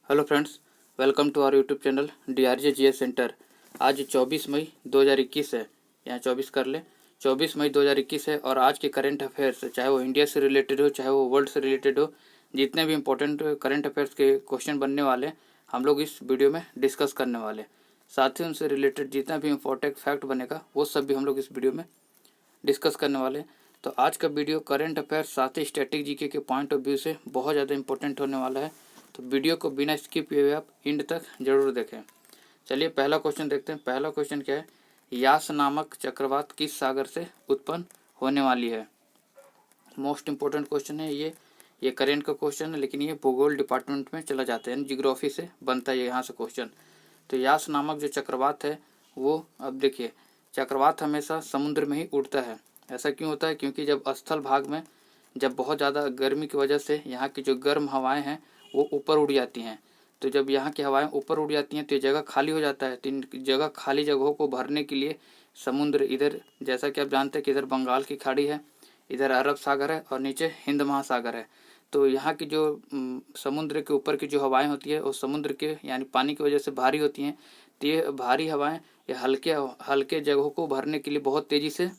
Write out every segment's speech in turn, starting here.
Hello friends, welcome to our YouTube channel DRJ GS centre. आज 24 मई 2021 है। यहाँ 24 कर ले। 24 मई 2021 है और आज के करंट अफेयर्स, चाहे वो इंडिया से रिलेटेड हो चाहे वो वर्ल्ड से रिलेटेड हो, जितने भी इंपॉर्टेंट करंट अफेयर्स के क्वेश्चन बनने वाले हम लोग इस वीडियो में डिस्कस करने वाले। साथ ही उनसे रिलेटेड जितना भी इंपॉर्टेंट फैक्ट बनेगा वो सब भी हम लोग इस वीडियो में डिस्कस करने वाले। तो आज का वीडियो करंट अफेयर्स साथ ही स्टैटिक जीके के पॉइंट ऑफ व्यू से बहुत ज़्यादा इंपॉर्टेंट होने वाला है। तो वीडियो को बिना स्किप किए हुए आप एंड तक जरूर देखें। चलिए पहला क्वेश्चन देखते हैं। पहला क्वेश्चन क्या है? यास नामक चक्रवात किस सागर से उत्पन्न होने वाली है? मोस्ट इंपॉर्टेंट क्वेश्चन है ये करेंट का क्वेश्चन है, लेकिन ये भूगोल डिपार्टमेंट में चला जाता है, जियोग्राफी से बनता है यहाँ से क्वेश्चन। तो यास नामक जो चक्रवात है वो, अब देखिए, चक्रवात हमेशा समुद्र में ही उड़ता है। ऐसा क्यों होता है? क्योंकि जब स्थल भाग में जब बहुत ज़्यादा गर्मी की वजह से यहाँ की जो गर्म हवाएं हैं वो ऊपर उड़ जाती हैं। तो जब यहाँ की हवाएं ऊपर उड़ जाती हैं तो ये जगह खाली हो जाता है। तो इन जगह खाली जगहों को भरने के लिए समुद्र, इधर जैसा कि आप जानते हैं कि इधर बंगाल की खाड़ी है, इधर अरब सागर है और नीचे हिंद महासागर है। तो यहाँ की जो समुद्र के ऊपर की जो हवाएं होती है वो समुद्र के यानी पानी की वजह से भारी होती हैं। तो ये भारी हवाएं ये हल्के हल्के जगहों को भरने के लिए बहुत तेज़ी से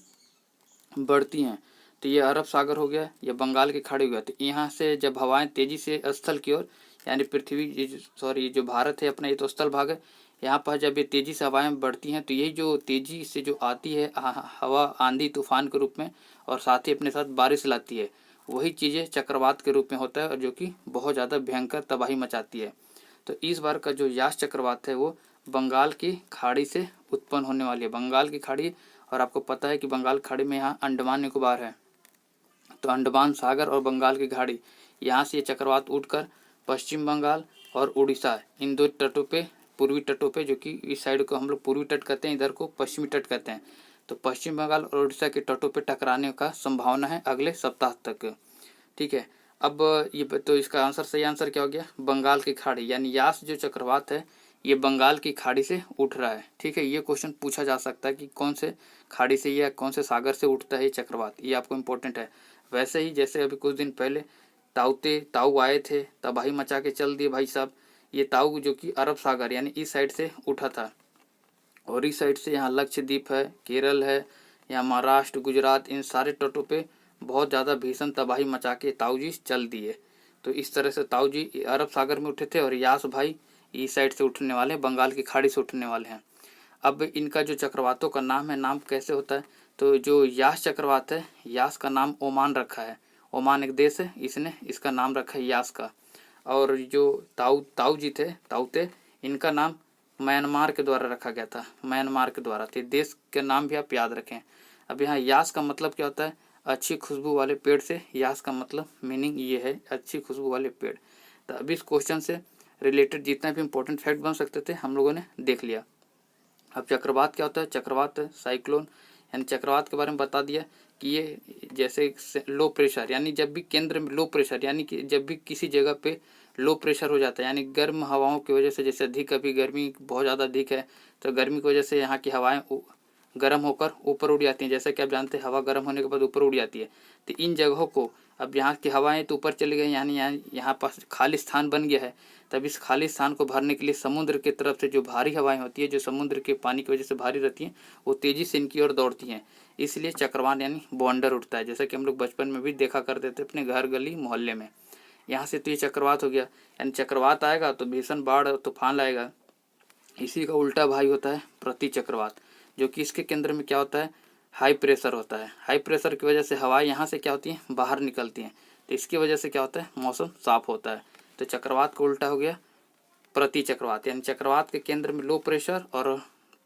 बढ़ती हैं। तो ये अरब सागर हो गया, ये बंगाल की खाड़ी हो गया। तो यहाँ से जब हवाएं तेज़ी से स्थल की ओर यानी पृथ्वी, सॉरी, जो भारत है अपना, ये तो स्थल भाग है, यहाँ पर जब ये तेज़ी से हवाएं बढ़ती हैं तो यही जो तेज़ी से जो आती है हवा आंधी तूफान के रूप में और साथ ही अपने साथ बारिश लाती है, वही चीज़ें चक्रवात के रूप में होता है और जो कि बहुत ज़्यादा भयंकर तबाही मचाती है। तो इस बार का जो यास चक्रवात है वो बंगाल की खाड़ी से उत्पन्न होने वाली है। बंगाल की खाड़ी, और आपको पता है कि बंगाल खाड़ी में यहाँ अंडमान निकोबार है। तो अंडमान सागर और बंगाल की खाड़ी, यहाँ से ये चक्रवात उठकर पश्चिम बंगाल और उड़ीसा, इन दो तटों पे, पूर्वी तटों पे, जो कि इस साइड को हम लोग पूर्वी तट कहते हैं, इधर को पश्चिमी तट कहते हैं, तो पश्चिम बंगाल और उड़ीसा के तटों पे टकराने का संभावना है अगले सप्ताह तक। ठीक है। अब ये तो इसका आंसर, सही आंसर क्या हो गया? बंगाल की खाड़ी, यानी यास जो चक्रवात है ये बंगाल की खाड़ी से उठ रहा है। ठीक है, ये क्वेश्चन पूछा जा सकता है कि कौन से खाड़ी से या कौन से सागर से उठता है ये चक्रवात, ये आपको इम्पोर्टेंट है। वैसे ही जैसे अभी कुछ दिन पहले ताऊ आए थे, तबाही मचा के चल दिए भाई साहब। ये ताऊ जो कि अरब सागर यानी इस साइड से उठा था और इस साइड से यहाँ लक्षद्वीप है, केरल है, यहाँ महाराष्ट्र, गुजरात, इन सारे तटों पे बहुत ज़्यादा भीषण तबाही मचा के ताऊ जी चल दिए। तो इस तरह से ताऊ जी अरब सागर में उठे थे और यास भाई इस साइड से उठने वाले हैं, बंगाल की खाड़ी से उठने वाले हैं। अब इनका जो चक्रवातों का नाम है, नाम कैसे होता है? तो जो यास चक्रवात है, यास का नाम ओमान रखा है। ओमान एक देश है, इसने इसका नाम रखा है यास का। और जो ताऊ जी थे, ताऊते, इनका नाम म्यांमार के द्वारा रखा गया था, म्यांमार के द्वारा। तो देश के नाम भी आप याद रखें। अब यहाँ यास का मतलब क्या होता है? अच्छी खुशबू वाले पेड़ से यास का मतलब, मीनिंग ये है, अच्छी खुशबू वाले पेड़। तो अभी इस क्वेश्चन से रिलेटेड जितना भी इंपॉर्टेंट फैक्ट बन सकते थे हम लोगों ने देख लिया। अब चक्रवात क्या होता है? चक्रवात साइक्लोन, यानी चक्रवात के बारे में बता दिया कि ये जैसे लो प्रेशर, यानी जब भी केंद्र में लो प्रेशर, यानी कि जब भी किसी जगह पे लो प्रेशर हो जाता है, यानी गर्म हवाओं की वजह से, जैसे अधिक अभी गर्मी बहुत ज़्यादा अधिक है तो गर्मी की वजह से यहाँ की हवाएं गर्म होकर ऊपर उड़ जाती हैं। जैसे कि आप जानते हैं हवा गर्म होने के बाद ऊपर उड़ जाती है। तो इन जगहों को, अब यहाँ की हवाएं तो ऊपर चली गई, यानी यहाँ पास खाली स्थान बन गया है। तब इस खाली स्थान को भरने के लिए समुद्र की तरफ से जो भारी हवाएं होती है, जो समुद्र के पानी की वजह से भारी रहती हैं, वो तेज़ी से इनकी ओर दौड़ती हैं। इसलिए चक्रवात यानी बॉन्डर उठता है, जैसा कि हम लोग बचपन में भी देखा करते थे अपने घर, गली, मोहल्ले में। यहाँ से तो ये चक्रवात हो गया, यानी चक्रवात आएगा तो भीषण बाढ़ तूफान लाएगा। इसी का उल्टा भाई होता है प्रति चक्रवात, जो कि इसके केंद्र में क्या होता है? हाई प्रेशर होता है। हाई प्रेशर की वजह से हवाएं यहाँ से क्या होती हैं? बाहर निकलती हैं। तो इसकी वजह से क्या होता है? मौसम साफ होता है। तो चक्रवात का उल्टा हो गया प्रति चक्रवात, यानी चक्रवात के केंद्र में लो प्रेशर और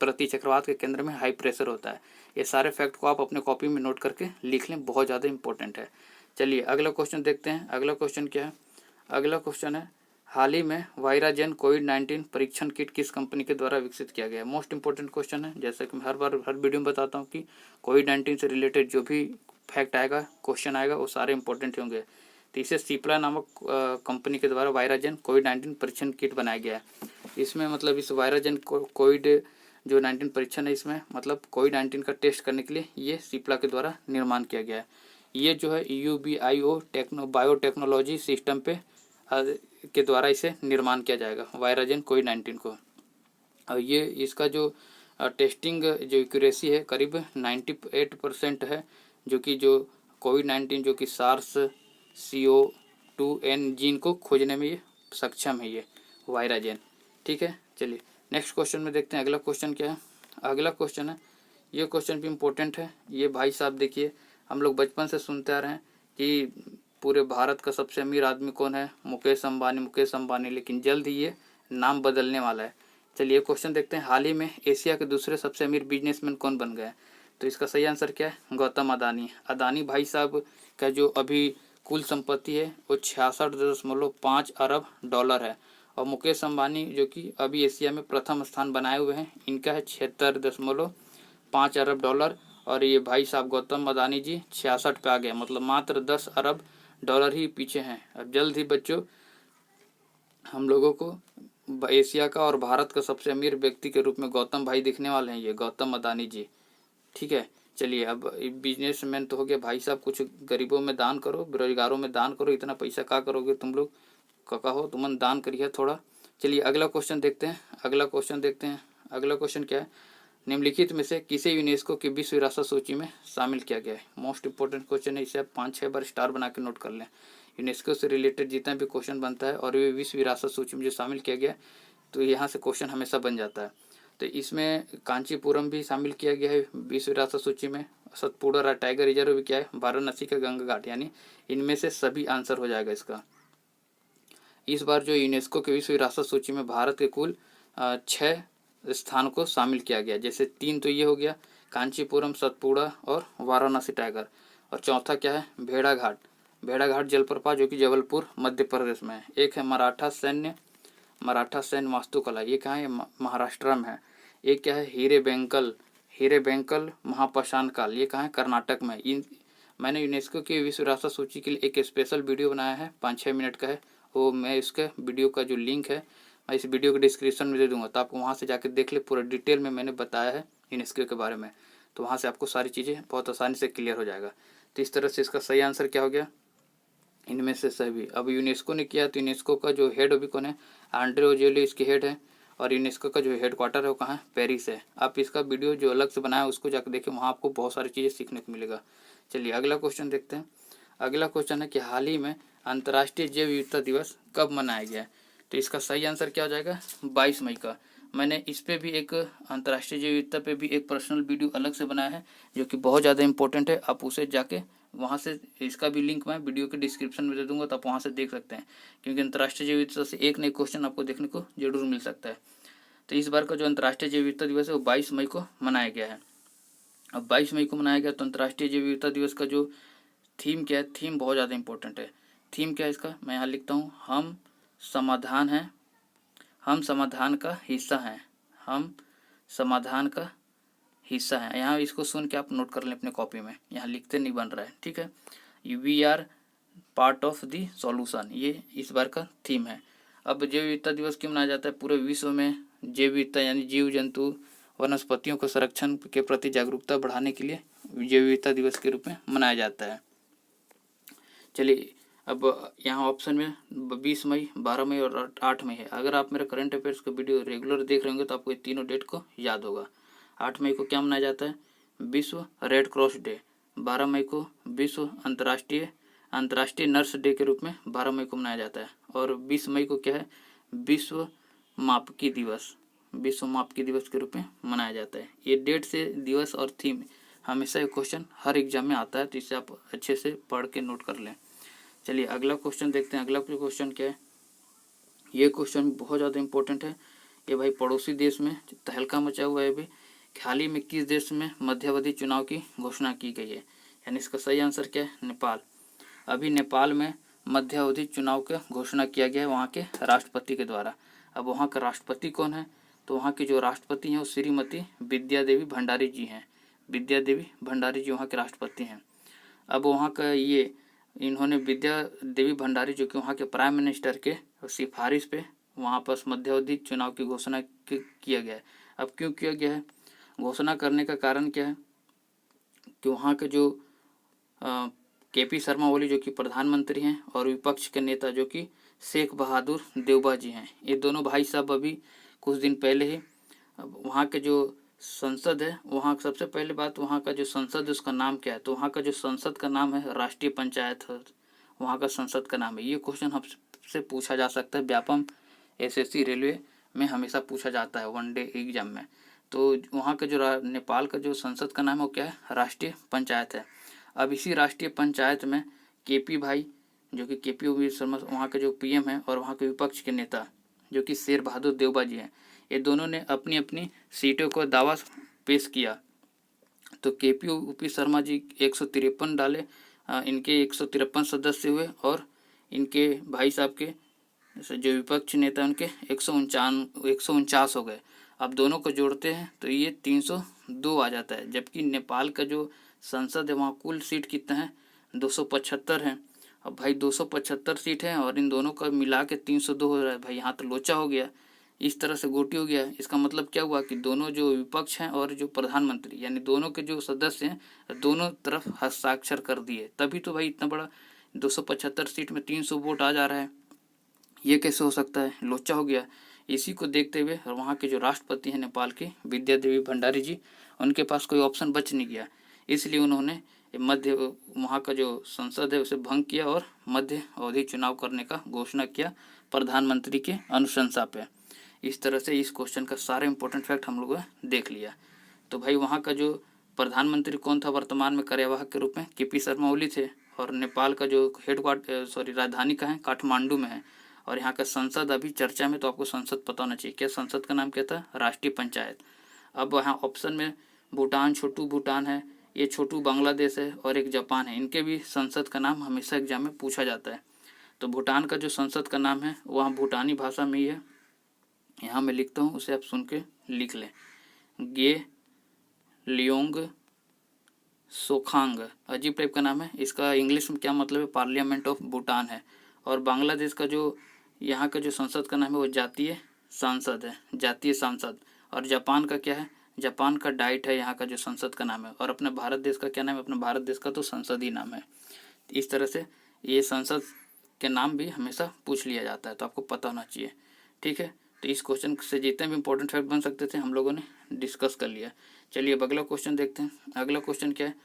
प्रति चक्रवात के केंद्र में हाई प्रेशर होता है। ये सारे फैक्ट को आप अपने कॉपी में नोट करके लिख लें, बहुत ज़्यादा इंपॉर्टेंट है। चलिए अगला क्वेश्चन देखते हैं। अगला क्वेश्चन क्या है? अगला क्वेश्चन है, हाल ही में वायराजेन कोविड-19 परीक्षण किट किस कंपनी के द्वारा विकसित किया गया है? मोस्ट इंपॉर्टेंट क्वेश्चन है। जैसा कि मैं हर वीडियो में बताता हूँ कि कोविड-19 से रिलेटेड जो भी फैक्ट आएगा, क्वेश्चन आएगा, वो सारे इंपॉर्टेंट होंगे। तो इसे सिप्ला नामक कंपनी के द्वारा वायराजेन कोविड-19 परीक्षण किट बनाया गया है। इसमें मतलब इस वायराजेन कोविड जो 19 परीक्षण है, इसमें मतलब कोविड-19 का टेस्ट करने के लिए ये सिप्ला के द्वारा निर्माण किया गया है। ये जो है UBIO बायोटेक्नोलॉजी सिस्टम पे के द्वारा इसे निर्माण किया जाएगा, वायराजेन कोविड-19 को। और ये इसका जो टेस्टिंग जो एक्यूरेसी है करीब 98% है, जो कि जो कोविड-19 जो कि सार्स CO2N जीन को खोजने में ये सक्षम है, ये वायराजेन। ठीक है, चलिए नेक्स्ट क्वेश्चन में देखते हैं। अगला क्वेश्चन क्या है? अगला क्वेश्चन है, ये क्वेश्चन भी इम्पोर्टेंट है। ये भाई साहब देखिए, हम लोग बचपन से सुनते आ रहे हैं कि पूरे भारत का सबसे अमीर आदमी कौन है? मुकेश अंबानी, लेकिन जल्द ही ये नाम बदलने वाला है। चलिए क्वेश्चन देखते हैं। हाल ही में एशिया के दूसरे सबसे अमीर बिजनेसमैन कौन बन गए? तो इसका सही आंसर क्या है? गौतम अदानी। अदानी भाई साहब का जो अभी कुल संपत्ति है वो 66.5 अरब डॉलर है। और मुकेश अंबानी जो कि अभी एशिया में प्रथम स्थान बनाए हुए हैं, इनका है 76.5 अरब डॉलर। और ये भाई साहब गौतम अदानी जी 66 पे आ गए, मतलब मात्र 10 अरब डॉलर ही पीछे हैं। अब जल्द ही बच्चों हम लोगों को एशिया का और भारत का सबसे अमीर व्यक्ति के रूप में गौतम भाई दिखने वाले हैं, ये गौतम अदानी जी। ठीक है, चलिए अब बिजनेसमैन तो हो गया भाई साहब, कुछ गरीबों में दान करो, बेरोजगारों में दान करो। इतना पैसा क्या करोगे तुम लोग? कहो तुमन दान करिए थोड़ा। चलिए अगला क्वेश्चन देखते हैं। अगला क्वेश्चन क्या है? निम्नलिखित में से किसे यूनेस्को की विश्व विरासत सूची में शामिल किया गया है? मोस्ट इंपोर्टेंट क्वेश्चन है, इसे आप 5-6 बार स्टार बना के नोट कर लें। यूनेस्को से रिलेटेड जितना भी क्वेश्चन बनता है और ये विश्व विरासत सूची में जो शामिल किया गया है, तो यहाँ से क्वेश्चन हमेशा बन जाता है। तो इसमें कांचीपुरम भी शामिल किया गया है विश्व विरासत सूची में, सतपुड़ा टाइगर रिजर्व भी क्या है, वाराणसी का गंगा घाट, यानी इनमें से सभी आंसर हो जाएगा इसका। इस बार जो यूनेस्को के विश्व विरासत सूची में भारत के कुल 6 स्थान को शामिल किया गया, जैसे 3 तो ये हो गया कांचीपुरम, सतपुड़ा और वाराणसी टाइगर, और चौथा क्या है? भेड़ाघाट जलप्रपात जो कि जबलपुर मध्य प्रदेश में है। एक है मराठा सैन्य वास्तुकला, ये कहाँ है? महाराष्ट्र में है। एक क्या है? हीरे बैंकल महापाषाण काल, ये कहाँ है? कर्नाटक में। इन मैंने यूनेस्को की विश्व विरासत सूची के लिए एक स्पेशल वीडियो बनाया है, 5-6 मिनट का है वो। मैं इसके वीडियो का जो लिंक है मैं इस वीडियो के डिस्क्रिप्शन में दे दूंगा, तो आपको वहाँ से जाकर देख ले, पूरा डिटेल में मैंने बताया है यूनेस्को के बारे में। तो वहाँ से आपको सारी चीज़ें बहुत आसानी से क्लियर हो जाएगा। तो इस तरह से इसका सही आंसर क्या हो गया? इनमें से सभी। अब यूनेस्को ने किया, तो यूनेस्को का जो हेड अभी कौन है? आंड्रे ओजेली इसके हेड है। और यूनेस्को का जो हेड क्वार्टर है वो कहाँ है? पेरिस है। आप इसका वीडियो जो अलग से बनाया है उसको जाकर देखें, वहाँ आपको बहुत सारी चीज़ें सीखने को मिलेगा। चलिए अगला क्वेश्चन देखते हैं। अगला क्वेश्चन है कि हाल ही में अंतर्राष्ट्रीय जैव विविधता दिवस कब मनाया गया है? तो इसका सही आंसर क्या हो जाएगा? 22 मई का। मैंने इस पे भी एक अंतर्राष्ट्रीय जैव विविधता पे भी एक पर्सनल वीडियो अलग से बनाया है, जो कि बहुत ज़्यादा इंपॉर्टेंट है। आप उसे जाके वहाँ से, इसका भी लिंक मैं वीडियो के डिस्क्रिप्शन में दे दूंगा, तो आप वहाँ से देख सकते हैं, क्योंकि अंतर्राष्ट्रीय जैव विविधता से एक नए क्वेश्चन आपको देखने को जरूर मिल सकता है। तो इस बार का जो अंतर्राष्ट्रीय जैव विविधता दिवस है वो 22 मई को मनाया गया है। अब 22 मई को मनाया गया, तो अंतर्राष्ट्रीय जैव विविधता दिवस का जो थीम क्या है? थीम बहुत ज़्यादा इंपॉर्टेंट है। थीम क्या है इसका? मैं यहाँ लिखता हूँ, हम समाधान का हिस्सा हैं। हम समाधान का हिस्सा है। यहाँ इसको सुन के आप नोट कर लें अपने कॉपी में, यहाँ लिखते नहीं बन रहा है, ठीक है। We are part of the solution, ये इस बार का थीम है। अब जैव विविधता दिवस क्यों मनाया जाता है? पूरे विश्व में जैव विविधता यानी जीव जंतु वनस्पतियों को संरक्षण के प्रति जागरूकता बढ़ाने के लिए जैव विविधता दिवस के रूप में मनाया जाता है। चलिए अब यहाँ ऑप्शन में 20 मई, 12 मई और 8 मई है। अगर आप मेरा करंट अफेयर्स का वीडियो रेगुलर देख रहे होंगे तो आपको ये तीनों डेट को याद होगा। 8 मई को क्या मनाया जाता है? विश्व रेड क्रॉस डे। 12 मई को विश्व अंतर्राष्ट्रीय नर्स डे के रूप में 12 मई को मनाया जाता है। और 20 मई को क्या है? विश्व मापकी दिवस के रूप में मनाया जाता है। ये डेट से दिवस और थीम हमेशा एक क्वेश्चन हर एग्जाम में आता है, तो इसे आप अच्छे से पढ़ के नोट कर लें। चलिए अगला क्वेश्चन देखते हैं। अगला क्वेश्चन क्या है? ये क्वेश्चन बहुत ज़्यादा इंपॉर्टेंट है। ये भाई पड़ोसी देश में तहलका मचा हुआ है अभी। हाल ही में किस देश में मध्यावधि चुनाव की घोषणा की गई है? यानी इसका सही आंसर क्या है? नेपाल। अभी नेपाल में मध्यावधि चुनाव का घोषणा किया गया है वहाँ के राष्ट्रपति के द्वारा। अब वहाँ का राष्ट्रपति कौन है? तो वहाँ की जो राष्ट्रपति हैं वो श्रीमती विद्या देवी भंडारी जी हैं। विद्या देवी भंडारी जी वहाँ के राष्ट्रपति हैं। अब वहाँ का ये इन्होंने विद्या देवी भंडारी जो कि वहाँ के प्राइम मिनिस्टर के सिफारिश पे वहाँ पर मध्यावधि चुनाव की घोषणा किया गया है। अब क्यों किया गया है? घोषणा करने का कारण क्या है कि वहाँ के जो KP शर्मा ओली जो कि प्रधानमंत्री हैं और विपक्ष के नेता जो कि शेख बहादुर देवबा जी हैं। ये दोनों भाई साहब अभी कुछ दिन पहले ही वहाँ के जो संसद है, वहाँ सबसे पहले बात, वहाँ का जो संसद है उसका नाम क्या है? तो वहाँ का जो संसद का नाम है राष्ट्रीय पंचायत, वहाँ का संसद का नाम है। ये क्वेश्चन हमसे पूछा जा सकता है व्यापम एसएससी रेलवे में हमेशा पूछा जाता है वनडे एग्जाम में। तो वहाँ का जो नेपाल का जो संसद का नाम है वो क्या है? राष्ट्रीय पंचायत है। अब इसी राष्ट्रीय पंचायत में केपी भाई, जो कि केपी शर्मा वहाँ के जो पीएम है, और वहाँ के विपक्ष के नेता जो कि शेर बहादुर देवबा जी हैं, ये दोनों ने अपनी अपनी सीटों को दावा पेश किया। तो केपी शर्मा जी 153 डाले, इनके 153 सदस्य हुए, और इनके भाई साहब के जो विपक्ष नेता उनके 149 हो गए। अब दोनों को जोड़ते हैं तो ये 302 आ जाता है। जबकि नेपाल का जो संसद है वहाँ कुल सीट कितना है? 275 है। अब भाई 275 सीट है और इन दोनों का मिला के 302 हो रहा है। भाई यहाँ तो लोचा हो गया, इस तरह से गोटी हो गया। इसका मतलब क्या हुआ कि दोनों जो विपक्ष हैं और जो प्रधानमंत्री, यानी दोनों के जो सदस्य हैं, दोनों तरफ हस्ताक्षर कर दिए, तभी तो भाई इतना बड़ा 275 सीट में 300 वोट आ जा रहा है। ये कैसे हो सकता है? लोचा हो गया। इसी को देखते हुए वहाँ के जो राष्ट्रपति हैं नेपाल के, विद्या देवी भंडारी जी, उनके पास कोई ऑप्शन बच नहीं गया, इसलिए उन्होंने मध्य वहाँ का जो संसद है उसे भंग किया और मध्य अवधि चुनाव करने का घोषणा किया प्रधानमंत्री के अनुशंसा पे। इस तरह से इस क्वेश्चन का सारे इंपॉर्टेंट फैक्ट हम लोगों ने देख लिया। तो भाई वहाँ का जो प्रधानमंत्री कौन था वर्तमान में कार्यवाहक के रूप में? केपी शर्मा ओली थे। और नेपाल का जो राजधानी का है काठमांडू में है। और यहाँ का संसद अभी चर्चा में, तो आपको संसद पता होना चाहिए। क्या संसद का नाम क्या था? राष्ट्रीय पंचायत। अब यहाँ ऑप्शन में भूटान, छोटू भूटान है, ये छोटू बांग्लादेश है, और एक जापान है। इनके भी संसद का नाम हमेशा एग्जाम में पूछा जाता है। तो भूटान का जो संसद का नाम है वहाँ भूटानी भाषा में ही है। यहाँ मैं लिखता हूँ, उसे आप सुन के लिख लें। गे लियोंग सोखांग, अजीब टाइप का नाम है। इसका इंग्लिश में क्या मतलब है? पार्लियामेंट ऑफ भूटान है। और बांग्लादेश का जो यहाँ का जो संसद का नाम है वो जातीय सांसद है, जातीय सांसद। और जापान का क्या है? जापान का डाइट है यहाँ का जो संसद का नाम है। और अपने भारत देश का क्या नाम है? अपने भारत देश का तो संसद ही नाम है। इस तरह से ये संसद के नाम भी हमेशा पूछ लिया जाता है, तो आपको पता होना चाहिए। ठीक है, तो इस क्वेश्चन से जितने भी इंपॉर्टेंट फैक्ट बन सकते थे हम लोगों ने डिस्कस कर लिया। चलिए अब अगला क्वेश्चन देखते हैं। अगला क्वेश्चन क्या है?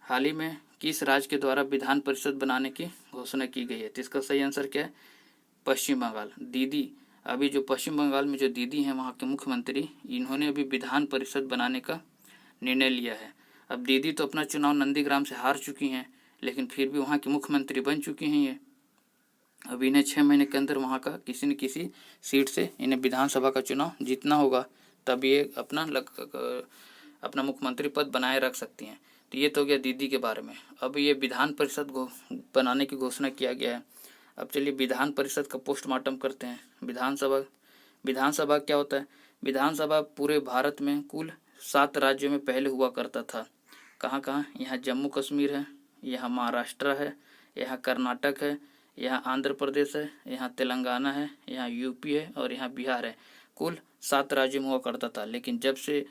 हाल ही में किस राज्य के द्वारा विधान परिषद बनाने की घोषणा की गई है? तो इसका सही आंसर क्या है? पश्चिम बंगाल। दीदी, अभी जो पश्चिम बंगाल में जो दीदी हैं वहाँ के मुख्यमंत्री, इन्होंने अभी विधान परिषद बनाने का निर्णय लिया है। अब दीदी तो अपना चुनाव नंदीग्राम से हार चुकी हैं, लेकिन फिर भी वहाँ की मुख्यमंत्री बन चुकी हैं ये। अब इन्हें 6 महीने के अंदर वहाँ का किसी न किसी सीट से इन्हें विधानसभा का चुनाव जीतना होगा, तब ये अपना मुख्यमंत्री पद बनाए रख सकती हैं। तो ये तो हो गया दीदी के बारे में। अब ये विधान परिषद बनाने की घोषणा किया गया है। अब चलिए विधान परिषद का पोस्टमार्टम करते हैं। विधानसभा क्या होता है? विधानसभा पूरे भारत में कुल 7 राज्यों में पहले हुआ करता था। कहाँ कहाँ? यहाँ जम्मू कश्मीर है, यहाँ महाराष्ट्र है, यहाँ कर्नाटक है, यहाँ आंध्र प्रदेश है, यहाँ तेलंगाना है, यहाँ यूपी है, और यहाँ बिहार है। कुल 7 राज्यों में हुआ करता था। लेकिन जब से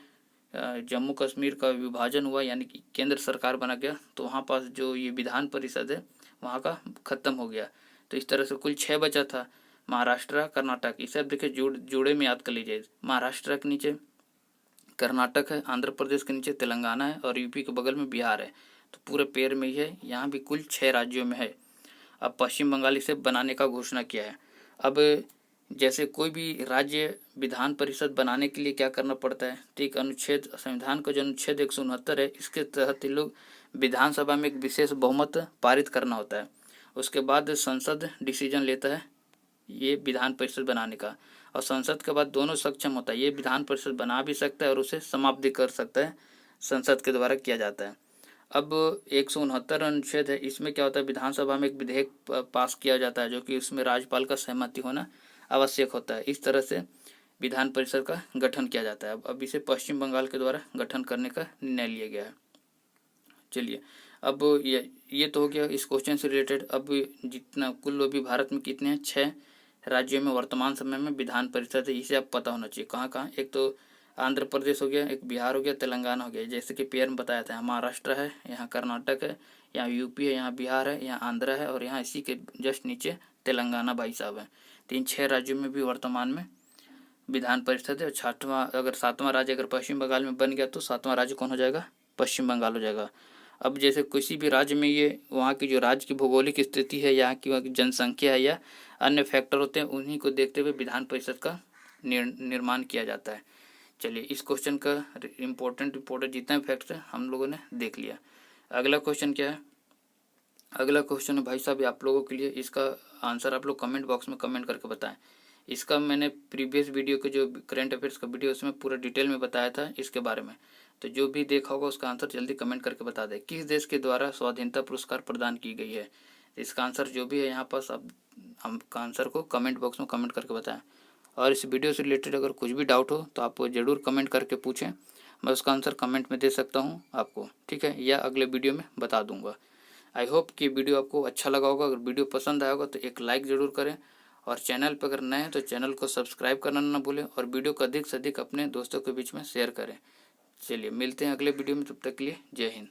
जम्मू कश्मीर का विभाजन हुआ, यानी कि केंद्र सरकार बना गया, तो वहाँ पास जो ये विधान परिषद है वहाँ का ख़त्म हो गया। तो इस तरह से कुल 6 बचा था, महाराष्ट्र, कर्नाटक। इसे अब देखिए जोड़े में याद कर लीजिए। महाराष्ट्र के नीचे कर्नाटक है, आंध्र प्रदेश के नीचे तेलंगाना है, और यूपी के बगल में बिहार है। तो पूरे पेड़ में ही है। यहाँ भी कुल 6 राज्यों में है। अब पश्चिम बंगाल इसे बनाने का घोषणा किया है। अब जैसे कोई भी राज्य विधान परिषद बनाने के लिए क्या करना पड़ता है? तो एक अनुच्छेद, संविधान का जो अनुच्छेद 169 है, इसके तहत ये लोग विधानसभा में एक विशेष बहुमत पारित करना होता है। उसके बाद संसद डिसीजन लेता है ये विधान परिषद बनाने का, और संसद के बाद दोनों सक्षम होता है। ये विधान परिषद बना भी सकता है और उसे समाप्त भी कर सकता है, संसद के द्वारा किया जाता है। अब 169 अनुच्छेद है, इसमें क्या होता है? विधानसभा में एक विधेयक पास किया जाता है, जो कि उसमें राज्यपाल का सहमति होना आवश्यक होता है। इस तरह से विधान परिषद का गठन किया जाता है। अब इसे पश्चिम बंगाल के द्वारा गठन करने का निर्णय लिया गया है। चलिए अब ये तो हो गया इस क्वेश्चन से रिलेटेड। अब जितना कुल अभी भारत में कितने हैं? 6 राज्यों में वर्तमान समय में विधान परिषद है। इसे आप पता होना चाहिए कहाँ कहाँ। एक तो आंध्र प्रदेश हो गया, एक बिहार हो गया, तेलंगाना हो गया। जैसे कि पेयर में बताया था, महाराष्ट्र है, यहाँ कर्नाटक है, यहाँ यूपी है, यहाँ बिहार है, यहाँ आंध्रा है और यहाँ इसी के जस्ट नीचे तेलंगाना भाई साहब हैं। तो इन 6 राज्यों में भी वर्तमान में विधान परिषद है। और 6वां अगर 7वां राज्य अगर पश्चिम बंगाल में बन गया तो 7वां राज्य कौन हो जाएगा? पश्चिम बंगाल हो जाएगा। अब जैसे किसी भी राज्य में ये वहाँ की जो राज्य की भौगोलिक स्थिति है, यहाँ की जनसंख्या है या अन्य फैक्टर होते हैं, उन्हीं को देखते हुए विधान परिषद का निर्माण किया जाता है। चलिए, इस क्वेश्चन का इम्पोर्टेंट जितने फैक्ट्स हैं हम लोगों ने देख लिया। अगला क्वेश्चन क्या है? अगला क्वेश्चन है भाई साहब आप लोगों के लिए, इसका आंसर आप लोग कमेंट बॉक्स में कमेंट करके बताएं। इसका मैंने प्रीवियस वीडियो के जो करंट अफेयर्स का वीडियो उसमें पूरा डिटेल में बताया था इसके बारे में, तो जो भी देखा होगा उसका आंसर जल्दी कमेंट करके बता दें। किस देश के द्वारा स्वाधीनता पुरस्कार प्रदान की गई है? इसका आंसर जो भी है यहाँ पास आप हमका आंसर को कमेंट बॉक्स में कमेंट करके बताएं। और इस वीडियो से रिलेटेड अगर कुछ भी डाउट हो तो आप ज़रूर कमेंट करके पूछें, मैं उसका आंसर कमेंट में दे सकता हूँ आपको, ठीक है, या अगले वीडियो में बता दूँगा। आई होप कि वीडियो आपको अच्छा लगा होगा। अगर वीडियो पसंद आया होगा तो एक लाइक ज़रूर करें और चैनल पर अगर नए हैं तो चैनल को सब्सक्राइब करना ना भूलें और वीडियो को अधिक से अधिक अपने दोस्तों के बीच में शेयर करें। चलिए मिलते हैं अगले वीडियो में, तब तक के लिए जय हिंद।